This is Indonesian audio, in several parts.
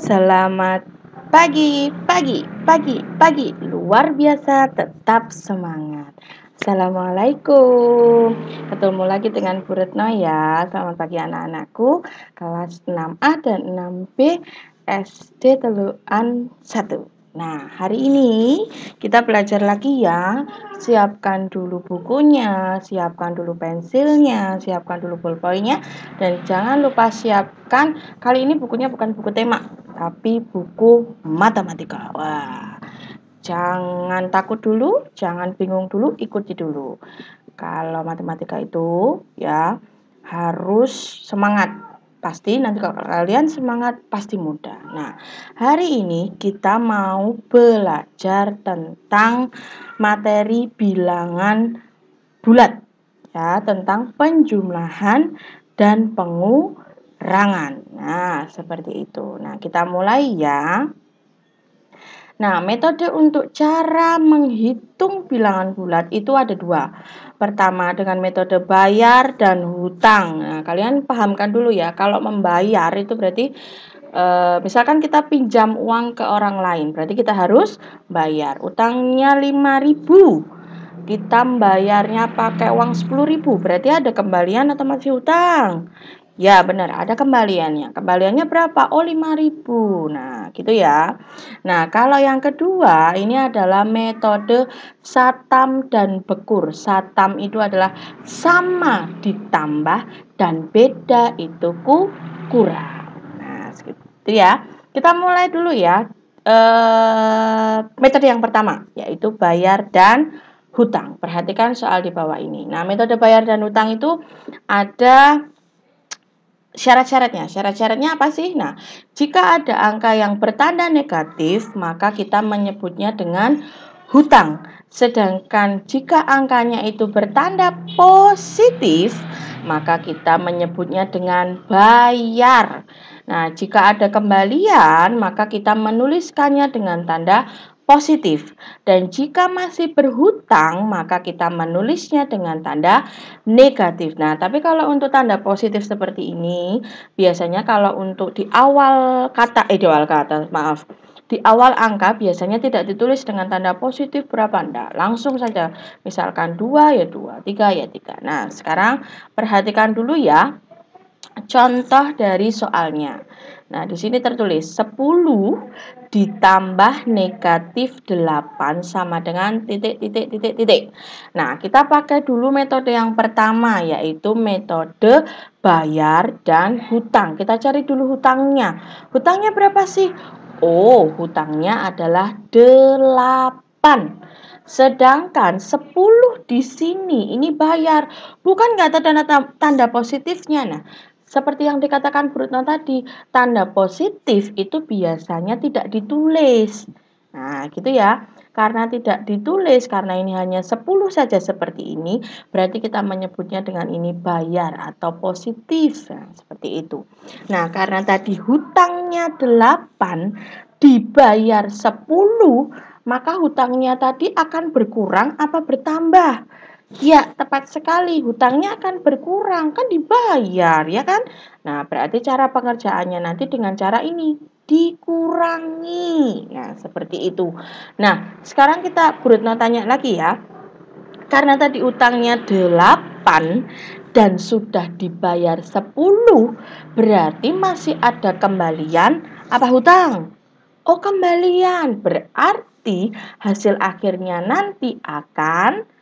Selamat pagi, pagi, pagi, pagi. Luar biasa, tetap semangat. Assalamualaikum. Ketemu lagi dengan Bu Retno ya. Selamat pagi anak-anakku. Kelas 6A dan 6B SD Teluan 1. Nah, hari ini kita belajar lagi ya. Siapkan dulu bukunya, siapkan dulu pensilnya, siapkan dulu bolpoinnya, dan jangan lupa siapkan, kali ini bukunya bukan buku tema, tapi buku matematika. Wah, jangan takut dulu, jangan bingung dulu, ikuti dulu. Kalau matematika itu ya harus semangat. Pasti nanti kalau kalian semangat pasti mudah. Nah, hari ini kita mau belajar tentang materi bilangan bulat ya, tentang penjumlahan dan pengurangan. Nah, seperti itu. Nah, kita mulai ya. Nah, metode untuk cara menghitung bilangan bulat itu ada dua. Pertama, dengan metode bayar dan hutang. Nah, kalian pahamkan dulu ya, kalau membayar itu berarti misalkan kita pinjam uang ke orang lain, berarti kita harus bayar. Utangnya 5.000, kita bayarnya pakai uang 10.000, berarti ada kembalian atau masih hutang? Ya, benar, ada kembaliannya. Kembaliannya berapa? Oh, 5.000. Nah, gitu ya. Nah, kalau yang kedua, ini adalah metode satam dan bekur. Satam itu adalah sama ditambah dan beda itu kurang. Nah, segitu ya. Kita mulai dulu ya. Metode yang pertama, yaitu bayar dan hutang. Perhatikan soal di bawah ini. Nah, metode bayar dan hutang itu ada syarat-syaratnya. Syarat-syaratnya apa sih? Nah, jika ada angka yang bertanda negatif, maka kita menyebutnya dengan hutang. Sedangkan jika angkanya itu bertanda positif, maka kita menyebutnya dengan bayar. Nah, jika ada kembalian, maka kita menuliskannya dengan tanda positif. Dan jika masih berhutang, maka kita menulisnya dengan tanda negatif. Nah, tapi kalau untuk tanda positif seperti ini, biasanya kalau untuk di awal awal angka biasanya tidak ditulis dengan tanda positif berapa, enggak. Langsung saja, misalkan 2 ya 2, 3 ya 3. Nah, sekarang perhatikan dulu ya contoh dari soalnya. Nah, di sini tertulis 10 ditambah negatif 8 sama dengan titik, titik, titik, titik. Nah, kita pakai dulu metode yang pertama, yaitu metode bayar dan hutang. Kita cari dulu hutangnya. Hutangnya berapa sih? Oh, hutangnya adalah 8. Sedangkan 10 di sini ini bayar. Bukan nggak ada tanda positifnya. Nah, seperti yang dikatakan Bu Retno tadi, tanda positif itu biasanya tidak ditulis. Nah, gitu ya. Karena tidak ditulis, karena ini hanya 10 saja seperti ini, berarti kita menyebutnya dengan ini bayar atau positif. Nah, seperti itu. Nah, karena tadi hutangnya 8 dibayar 10, maka hutangnya tadi akan berkurang apa bertambah? Ya, tepat sekali. Hutangnya akan berkurang, kan dibayar, ya kan? Nah, berarti cara pengerjaannya nanti dengan cara ini, dikurangi. Nah, seperti itu. Nah, sekarang kita Bu Retno tanya lagi ya. Karena tadi utangnya 8 dan sudah dibayar 10, berarti masih ada kembalian apa hutang? Oh, kembalian. Berarti hasil akhirnya nanti akan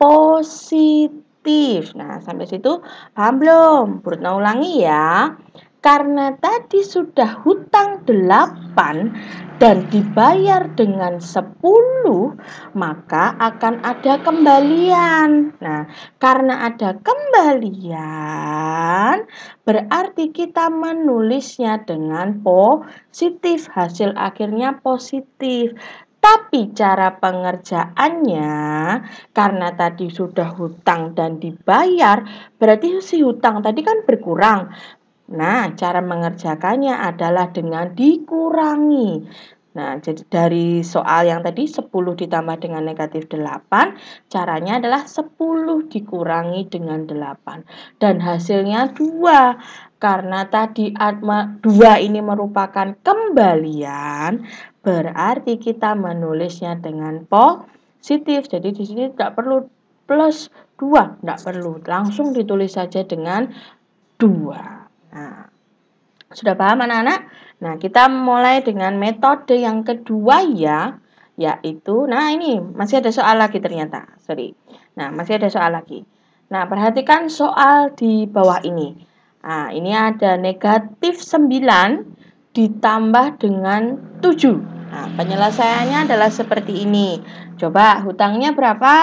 positif. Nah, sampai situ paham belum? Bu Retno ulangi ya. Karena tadi sudah hutang 8 dan dibayar dengan 10, maka akan ada kembalian. Nah, karena ada kembalian, berarti kita menulisnya dengan positif. Hasil akhirnya positif. Tapi cara pengerjaannya, karena tadi sudah hutang dan dibayar, berarti si hutang tadi kan berkurang. Nah, cara mengerjakannya adalah dengan dikurangi. Nah, jadi dari soal yang tadi 10 ditambah dengan negatif 8, caranya adalah 10 dikurangi dengan 8. Dan hasilnya 2. Karena tadi 2 ini merupakan kembalian, berarti kita menulisnya dengan positif. Jadi di sini tidak perlu plus 2, tidak perlu. Langsung ditulis saja dengan 2. Nah, sudah paham anak-anak? Nah, kita mulai dengan metode yang kedua ya, yaitu, nah ini masih ada soal lagi ternyata, sorry. Nah, masih ada soal lagi. Nah, perhatikan soal di bawah ini. Nah, ini ada negatif 9 ditambah dengan 7. Nah, penyelesaiannya adalah seperti ini. Coba, hutangnya berapa?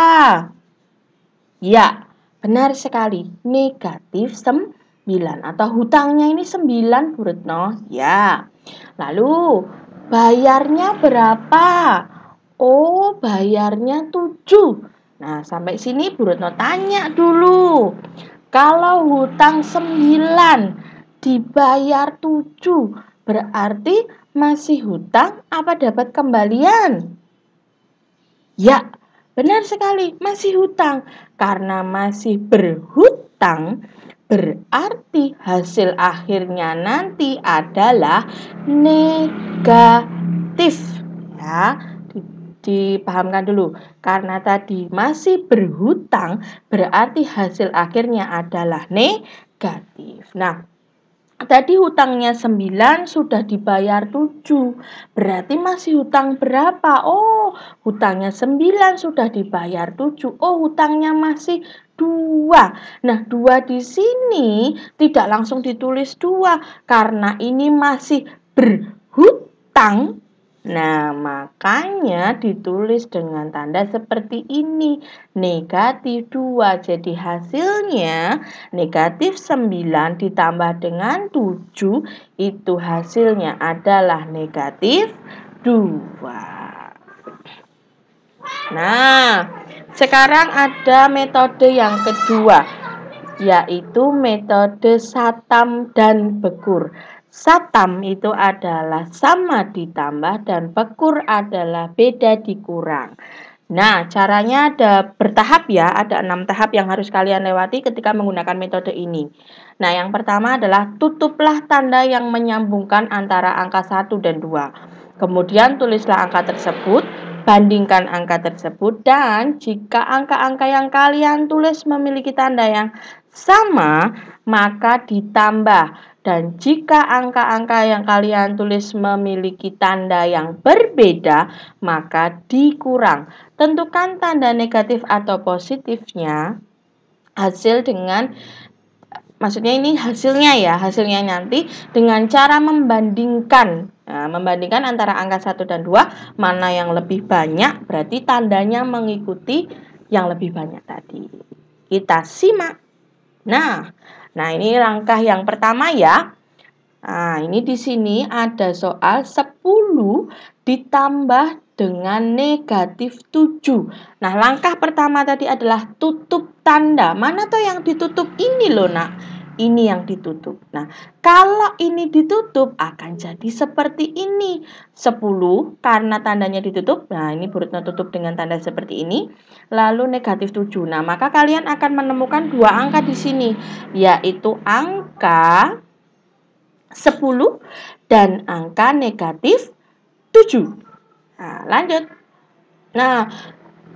Ya, benar sekali. Negatif 9 atau hutangnya ini 9, Bu Retno. Ya. Lalu bayarnya berapa? Oh, bayarnya 7. Nah, sampai sini Bu Retno tanya dulu. Kalau hutang 9 dibayar 7, berarti masih hutang apa dapat kembalian? Ya, benar sekali, masih hutang. Karena masih berhutang, berarti hasil akhirnya nanti adalah negatif. Ya, dipahamkan dulu. Karena tadi masih berhutang, berarti hasil akhirnya adalah negatif. Nah, tadi hutangnya 9 sudah dibayar 7. Berarti masih hutang berapa? Oh, hutangnya 9 sudah dibayar 7. Oh, hutangnya masih 2. Nah, 2 di sini tidak langsung ditulis 2 karena ini masih berhutang. Nah, makanya ditulis dengan tanda seperti ini. Negatif 2. Jadi hasilnya negatif 9 ditambah dengan 7. Itu hasilnya adalah negatif 2. Nah, sekarang ada metode yang kedua, yaitu metode satam dan bekur. Satam itu adalah sama ditambah dan bekur adalah beda dikurang. Nah, caranya ada bertahap ya, ada 6 tahap yang harus kalian lewati ketika menggunakan metode ini. Nah, yang pertama adalah tutuplah tanda yang menyambungkan antara angka 1 dan 2. Kemudian tulislah angka tersebut, bandingkan angka tersebut, dan jika angka-angka yang kalian tulis memiliki tanda yang sama, maka ditambah. Dan jika angka-angka yang kalian tulis memiliki tanda yang berbeda, maka dikurang. Tentukan tanda negatif atau positifnya hasil dengan, maksudnya ini hasilnya ya, hasilnya nanti dengan cara membandingkan. Nah, membandingkan antara angka 1 dan 2, mana yang lebih banyak, berarti tandanya mengikuti yang lebih banyak tadi. Kita simak. Nah, ini langkah yang pertama ya. Nah, ini di sini ada soal 10 ditambah dengan negatif 7. Nah, langkah pertama tadi adalah tutup tanda. Mana tuh yang ditutup? Ini loh, nak. Ini yang ditutup. Nah, kalau ini ditutup akan jadi seperti ini. 10 karena tandanya ditutup. Nah, ini Bu Retno tutup dengan tanda seperti ini. Lalu negatif 7. Nah, maka kalian akan menemukan dua angka di sini, yaitu angka 10 dan angka negatif 7. Nah, lanjut. Nah,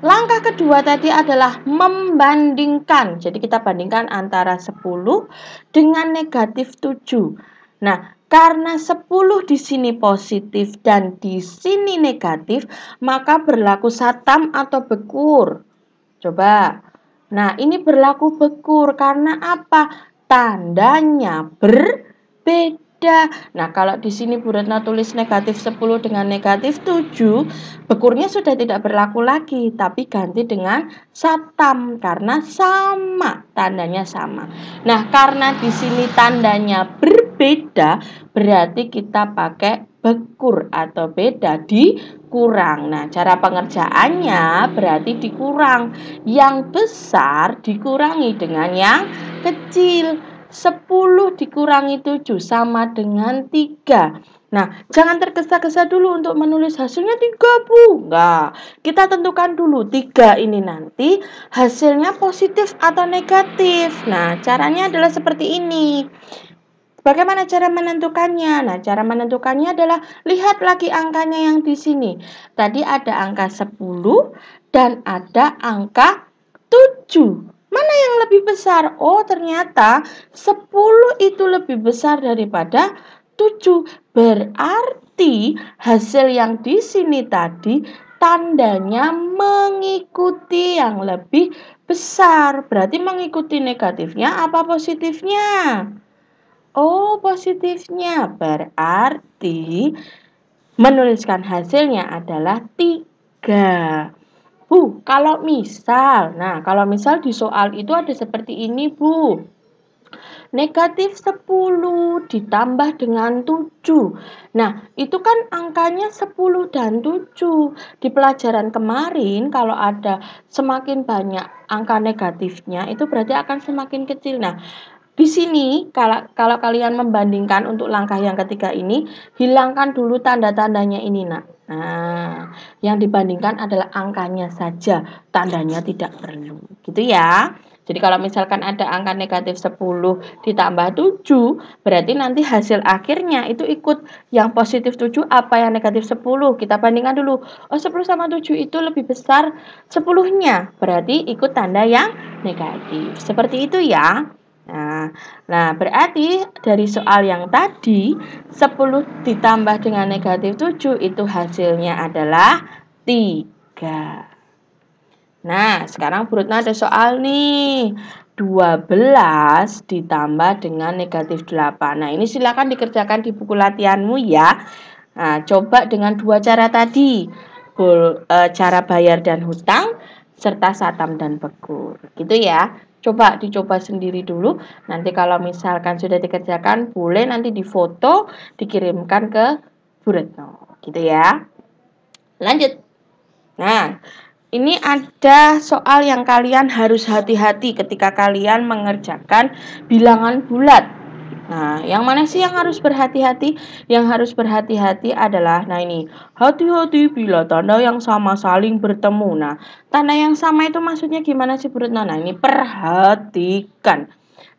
langkah kedua tadi adalah membandingkan. Jadi kita bandingkan antara 10 dengan negatif 7. Nah, karena 10 di sini positif dan di sini negatif, maka berlaku satam atau bekur. Coba. Nah, ini berlaku bekur karena apa? Tandanya berbeda. Nah, kalau di sini Bu Retno tulis negatif 10 dengan negatif 7, bekurnya sudah tidak berlaku lagi, tapi ganti dengan satam karena sama, tandanya sama. Nah, karena di sini tandanya berbeda, berarti kita pakai bekur atau beda dikurang. Nah, cara pengerjaannya berarti dikurang. Yang besar dikurangi dengan yang kecil. 10 dikurangi 7 sama dengan 3. Nah, jangan tergesa-gesa dulu untuk menulis hasilnya 3, Bu. Enggak. Kita tentukan dulu 3 ini nanti hasilnya positif atau negatif. Nah, caranya adalah seperti ini. Bagaimana cara menentukannya? Nah, cara menentukannya adalah lihat lagi angkanya yang di sini. Tadi ada angka 10 dan ada angka 7. Mana yang lebih besar? Oh, ternyata 10 itu lebih besar daripada 7. Berarti hasil yang di sini tadi tandanya mengikuti yang lebih besar. Berarti mengikuti negatifnya apa positifnya? Oh, positifnya. Berarti menuliskan hasilnya adalah 3. Bu, kalau misal di soal itu ada seperti ini, Bu. Negatif 10 ditambah dengan 7. Nah, itu kan angkanya 10 dan 7. Di pelajaran kemarin, kalau ada semakin banyak angka negatifnya, itu berarti akan semakin kecil. Nah, di sini, kalau kalian membandingkan untuk langkah yang ketiga ini, hilangkan dulu tanda-tandanya ini, nak. Nah, yang dibandingkan adalah angkanya saja, tandanya tidak perlu. Gitu ya. Jadi kalau misalkan ada angka negatif 10 ditambah 7, berarti nanti hasil akhirnya itu ikut yang positif 7 apa yang negatif 10. Kita bandingkan dulu. Oh, 10 sama 7 itu lebih besar 10-nya. Berarti ikut tanda yang negatif. Seperti itu ya. Nah, berarti dari soal yang tadi 10 ditambah dengan negatif 7 itu hasilnya adalah 3. Nah, sekarang Bu Retno ada soal nih. 12 ditambah dengan negatif 8. Nah, ini silakan dikerjakan di buku latihanmu ya. Nah, coba dengan 2 cara tadi. Cara bayar dan hutang serta satam dan pekur. Gitu ya. Coba dicoba sendiri dulu. Nanti kalau misalkan sudah dikerjakan, boleh nanti difoto, dikirimkan ke Bu Retno. Gitu ya. Lanjut. Nah, ini ada soal yang kalian harus hati-hati ketika kalian mengerjakan bilangan bulat. Nah, yang mana sih yang harus berhati-hati? Yang harus berhati-hati adalah, nah ini, hati-hati bila tanda yang sama saling bertemu. Nah, tanda yang sama itu maksudnya gimana sih, Bu Retno? Nah, ini perhatikan.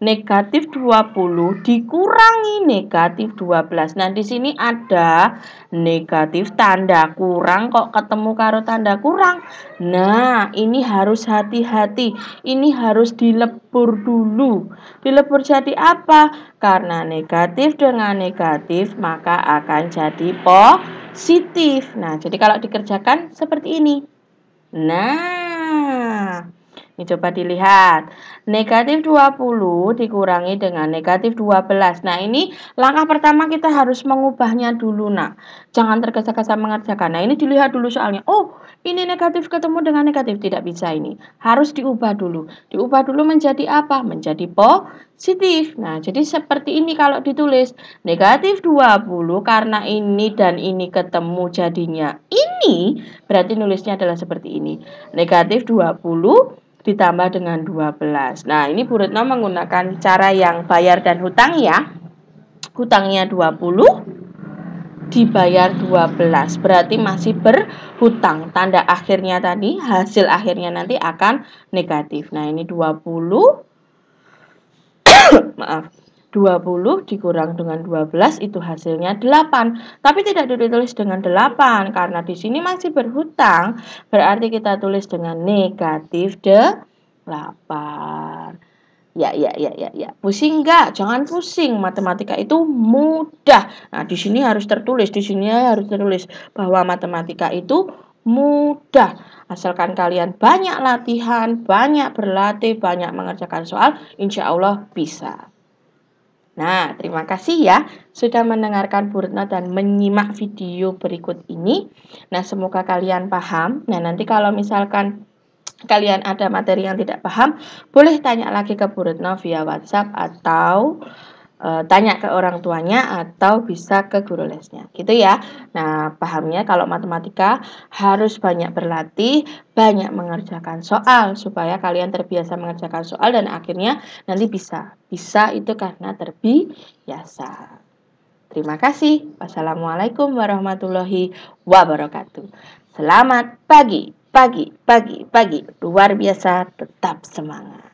Negatif 20 dikurangi negatif 12. Nah, di sini ada negatif tanda kurang kok ketemu karo tanda kurang. Nah, ini harus hati-hati. Ini harus dilebur dulu. Dilebur jadi apa? Karena negatif dengan negatif maka akan jadi positif. Nah, jadi kalau dikerjakan seperti ini. Nah, ini coba dilihat. Negatif 20 dikurangi dengan negatif 12. Nah, ini langkah pertama kita harus mengubahnya dulu, nak. Jangan tergesa-gesa mengerjakan. Nah, ini dilihat dulu soalnya. Oh, ini negatif ketemu dengan negatif. Tidak bisa ini. Harus diubah dulu. Diubah dulu menjadi apa? Menjadi positif. Nah, jadi seperti ini kalau ditulis. Negatif 20 karena ini dan ini ketemu jadinya ini. Berarti nulisnya adalah seperti ini. Negatif 20 ditambah dengan 12. Nah, ini Bu Retno menggunakan cara yang bayar dan hutang ya. Hutangnya 20 dibayar 12. Berarti masih berhutang. Tanda akhirnya tadi, hasil akhirnya nanti akan negatif. Nah, ini 20 maaf. 20 dikurang dengan 12 itu hasilnya 8. Tapi tidak ditulis dengan 8 karena di sini masih berhutang, berarti kita tulis dengan negatif 8. Ya. Pusing enggak? Jangan pusing. Matematika itu mudah. Nah, di sini harus tertulis, bahwa matematika itu mudah. Asalkan kalian banyak latihan, banyak berlatih, banyak mengerjakan soal, insya Allah bisa. Nah, terima kasih ya sudah mendengarkan Bu Retno dan menyimak video berikut ini. Nah, semoga kalian paham. Nah, nanti kalau misalkan kalian ada materi yang tidak paham, boleh tanya lagi ke Bu Retno via WhatsApp atau tanya ke orang tuanya atau bisa ke guru lesnya. Gitu ya. Nah, pahamnya kalau matematika harus banyak berlatih, banyak mengerjakan soal supaya kalian terbiasa mengerjakan soal dan akhirnya nanti bisa. Bisa itu karena terbiasa. Terima kasih. Wassalamualaikum warahmatullahi wabarakatuh. Selamat pagi, pagi, pagi, pagi. Luar biasa, tetap semangat.